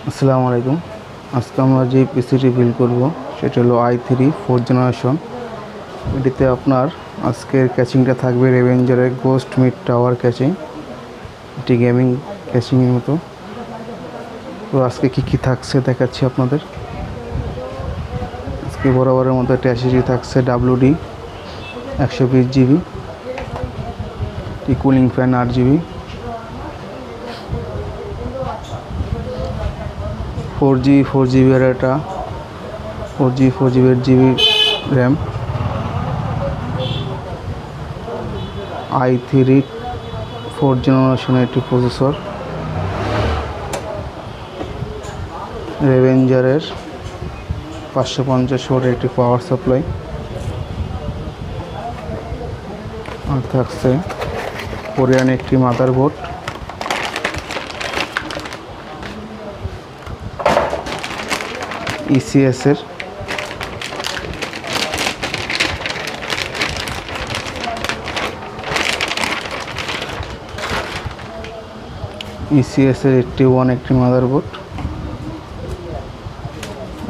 আসসালামু আলাইকুম। আজকে আমরা যে পিসিটি বিল্ড করব সেটা হলো i3 4th জেনারেশন। এটিতে আপনার আজকের ক্যাচিংটা থাকবে রেভেঞ্জারের গোস্ট মিড টাওয়ার ক্যাচিং। এটি গেমিং ক্যাচিংয়ের মতো। তো আজকে কী থাকছে দেখাচ্ছি আপনাদের। আজকে বরাবরের মতো একটা SSD থাকছে WD 120 GB, cooling fan 8 GB, 4GB এর একটা 4GB 8GB RAM, i3 4th জেনারেশনের একটি প্রসেসর, রেভেঞ্জারের 550 ওয়াটের একটি পাওয়ার সাপ্লাই, আর থাকছে কোরিয়ান একটি মাদারবোর্ড, ECS এর একটি মাদারবোর্ড।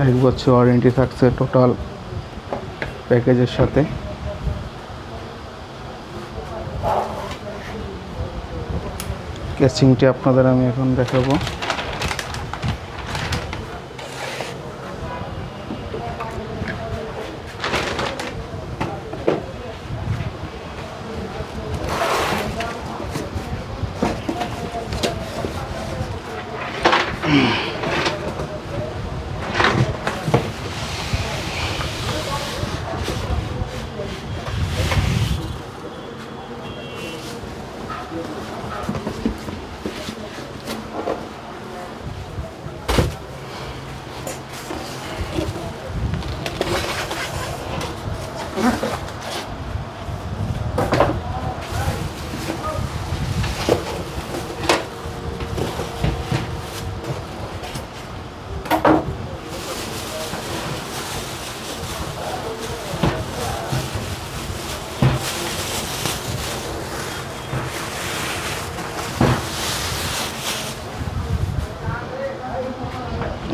1 বছর ওয়ারেন্টি থাকছে টোটাল প্যাকেজের সাথে। ক্যাচিংটি আপনাদের আমি এখন দেখাবো।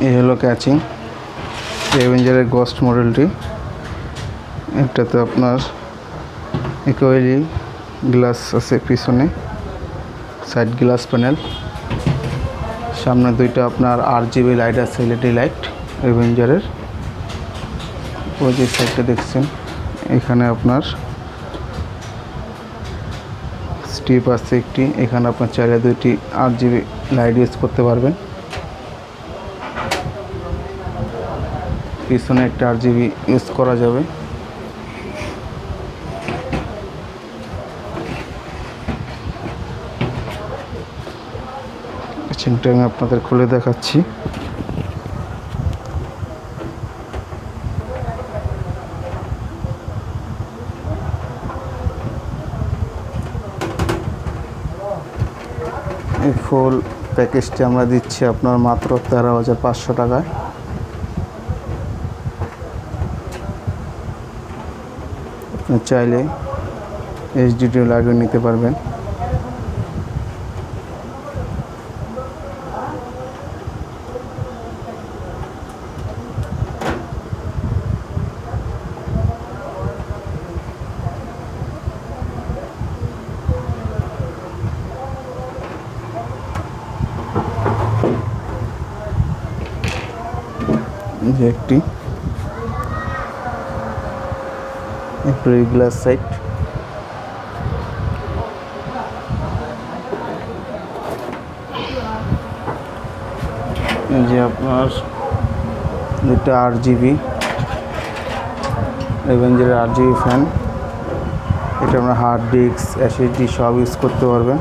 এই হলো ক্যাচিং রেভেঞ্জারের গোস্ট মডেলটি। এটাতে আপনার ইকোয়েলি গ্লাস আছে, পিছনে সাইড গ্লাস প্যানেল, সামনে দুইটা আপনার RGB লাইট আছে, LED লাইট রেভেঞ্জারের। ওই যে সাইডটা দেখছেন, এখানে আপনার স্ট্রিপ আছে একটি, এখানে আপনার চাইলে 2টি RGB লাইট ইউজ করতে পারবেন। পিছনে একটা RGB ইউজ করা যাবে। ক্যাচিংটা আমি আপনাদের খুলে দেখাচ্ছি। এই ফুল প্যাকেজটি আমরা দিচ্ছি আপনার মাত্র 13,500 টাকায়। আপনি চাইলে HDD লাগিয়ে নিতে পারবেন। যে একটি গ্লাস সাইট, যে আপনার দুটো RGB রেভেঞ্জারের RGB ফ্যান। এটা আমরা হার্ড ডিস্ক SSD সব ইউজ করতে পারবেন।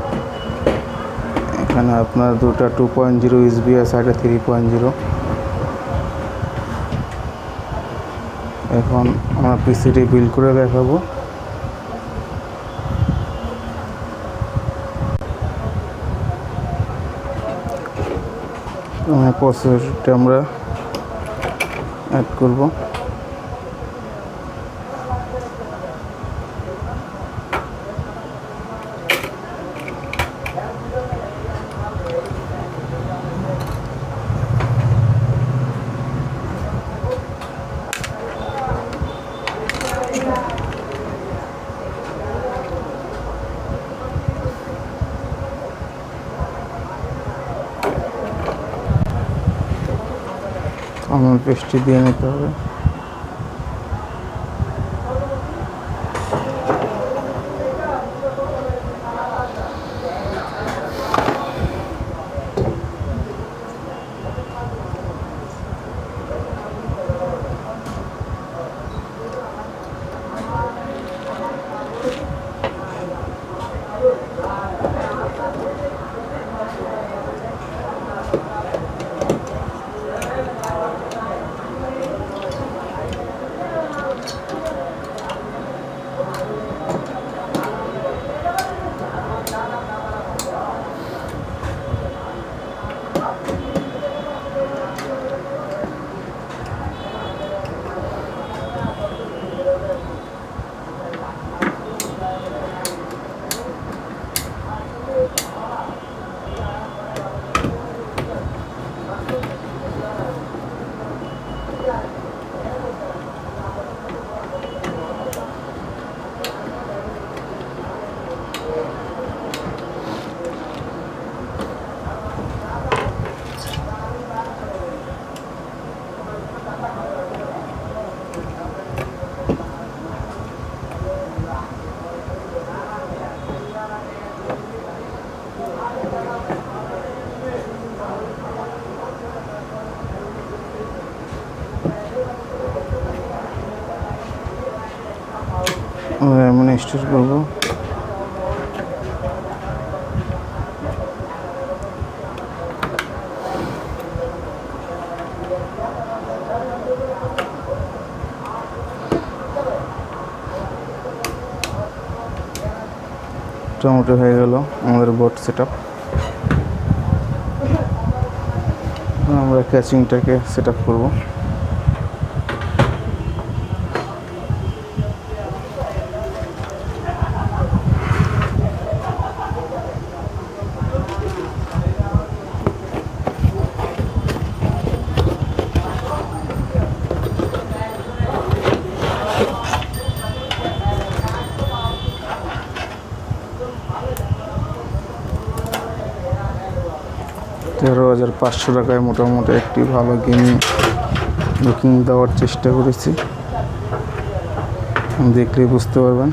এখানে আপনার দুটো 2.0 USB আছে, এটা 3.0। এখন আমরা পিসিটি বিল্ড করে দেখাবো। প্রসেসরটা আমরা অ্যাড করব। আমুল পেস্টটি দিয়ে নিতে হবে। এমন স্টোর করবো। মোটামুটি হয়ে গেল আমাদের বোর্ড সেট আপ। আমরা ক্যাচিংটাকে সেট আপ করবো। $13,500 মোটামুটি একটি ভালো গেমিং লুকিং দেওয়ার চেষ্টা করেছি, দেখলেই বুঝতে পারবেন।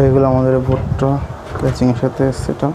এগুলো আমাদের বোর্ডটা ক্যাচিংয়ের সাথে সেটা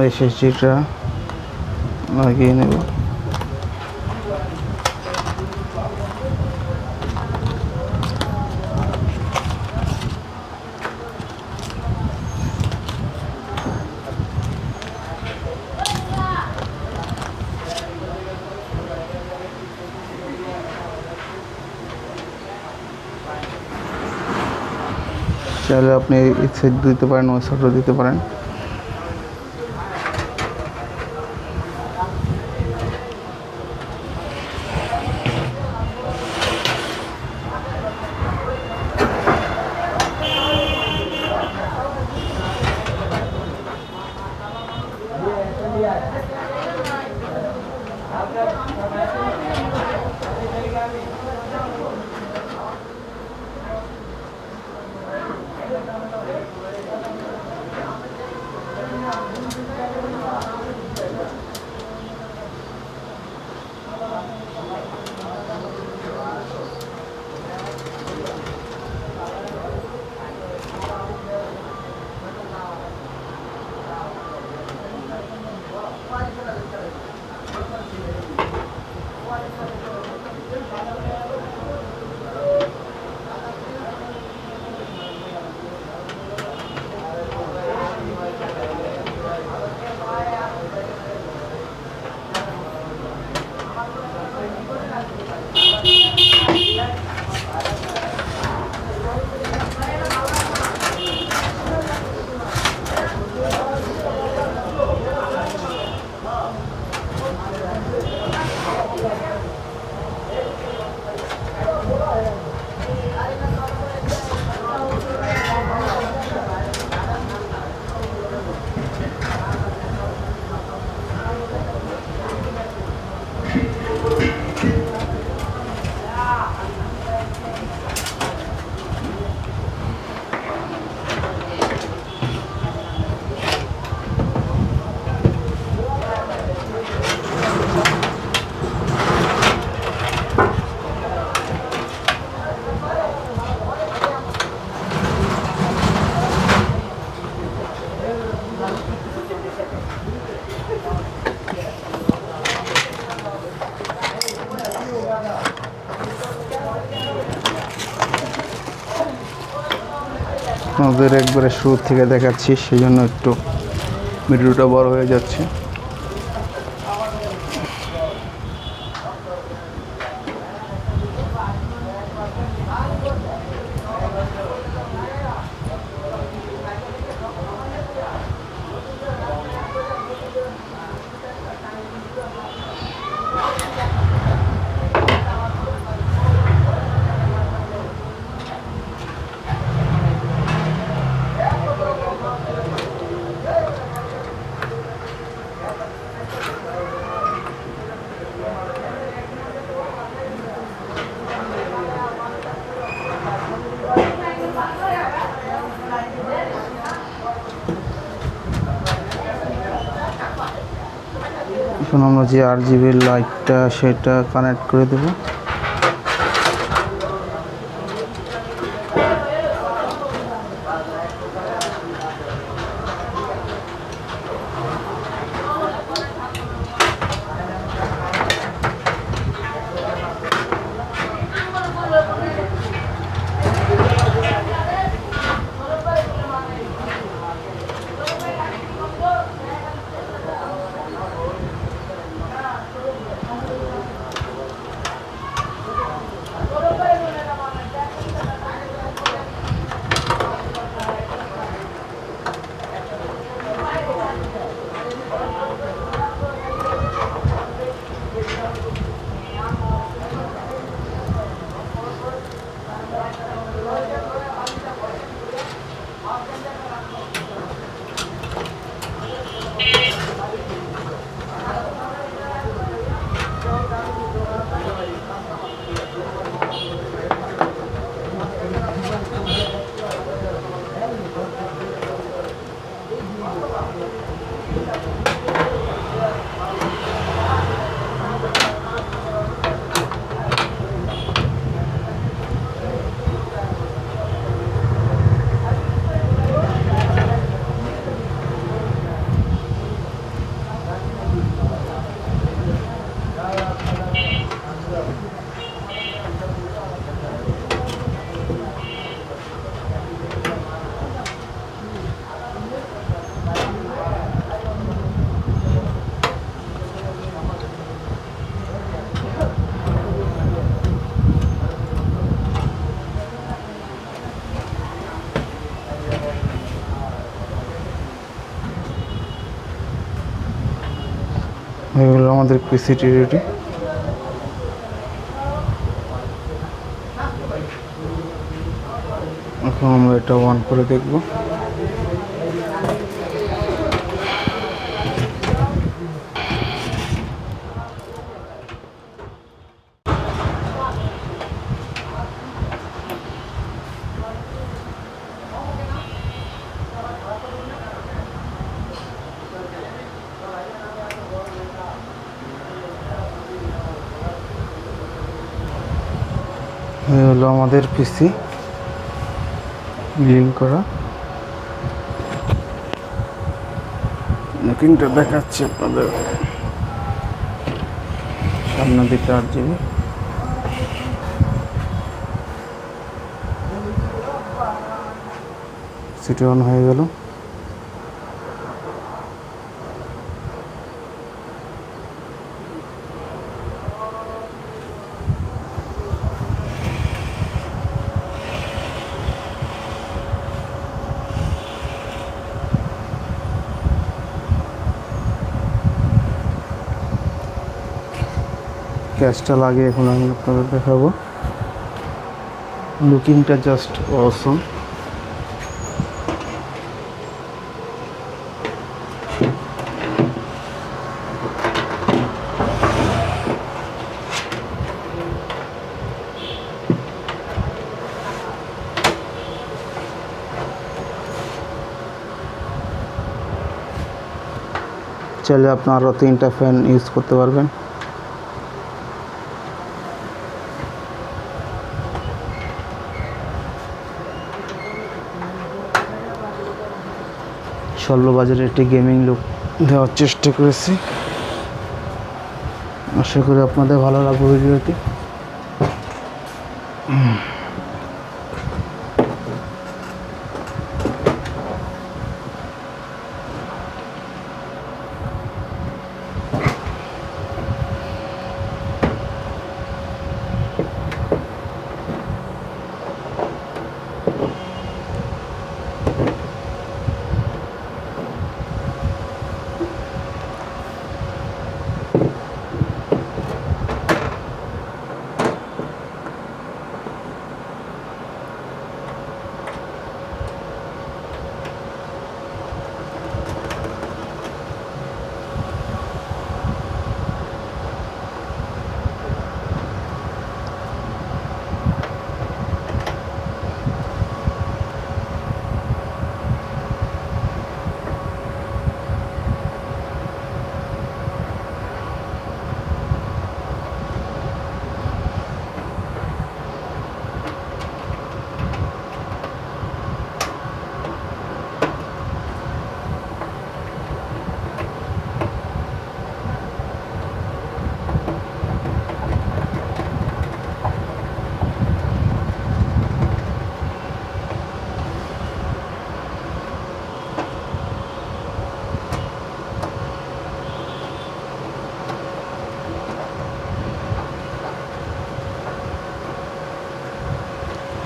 আমরা এসএসডিটা লাগিয়ে নেব। চাইলে আপনি এই সাইড দিতে পারেন, ওই সাইডও দিতে পারেন। আপনাদের একবারে শুরু থেকে দেখাচ্ছি, সেই জন্য একটু ভিডিওটা বড় হয়ে যাচ্ছে। এখন আমরা যে RGB লাইটটা সেটা কানেক্ট করে দেব। আমাদের পিসিটি রেডি। এখন আমরা এটা অন করে দেখব। এই হলো আমাদের পিসি লিঙ্ক করা। লুকিংটা দেখাচ্ছি আপনাদের, সামনে দিকে 8 GB। সিটি অন হয়ে গেল। ক্যাশটা লাগিয়ে এখন আমি আপনাদের দেখাবো। লুকিংটা জাস্ট অসম। চাইলে আপনার আরও 3টা ফ্যান ইউজ করতে পারবেন। স্বল্প বাজারে একটি গেমিং লুক দেওয়ার চেষ্টা করেছি। আশা করি আপনাদের ভালো লাগবে ভিডিওটি।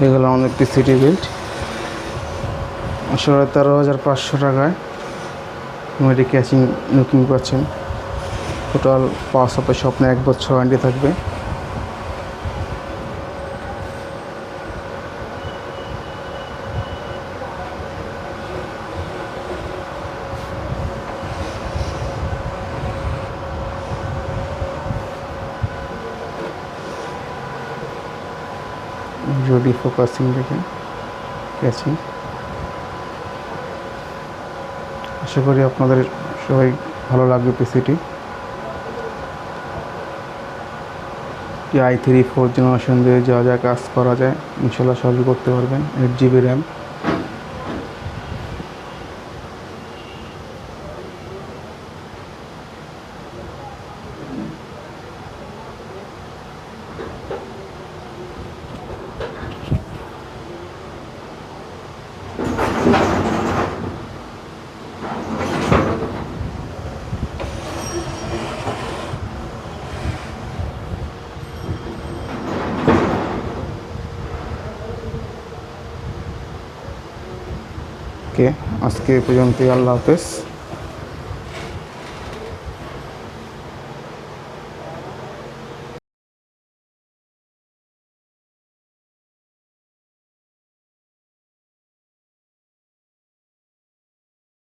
এগুলো আমাদের পিসিটি বিল্ড 13,500 টাকায়। এটি ক্যাচিং লুকিং পাচ্ছেন। টোটাল পাওয়ার সাপ্লাই স্বপ্নে 1 বছর ওয়ারেন্টি থাকবে। যদি ফোকাসিং দেখেন, ক্যাচিং। আশা করি আপনাদের সবাই ভালো লাগবে পিসিটি। i3 4th জেনারেশন দিয়ে যা যা কাজ করা যায় ইনশাল্লাহ সবই করতে পারবেন। 8 GB র্যাম। আজকে এই পর্যন্তই। আল্লাহ হাফেজ।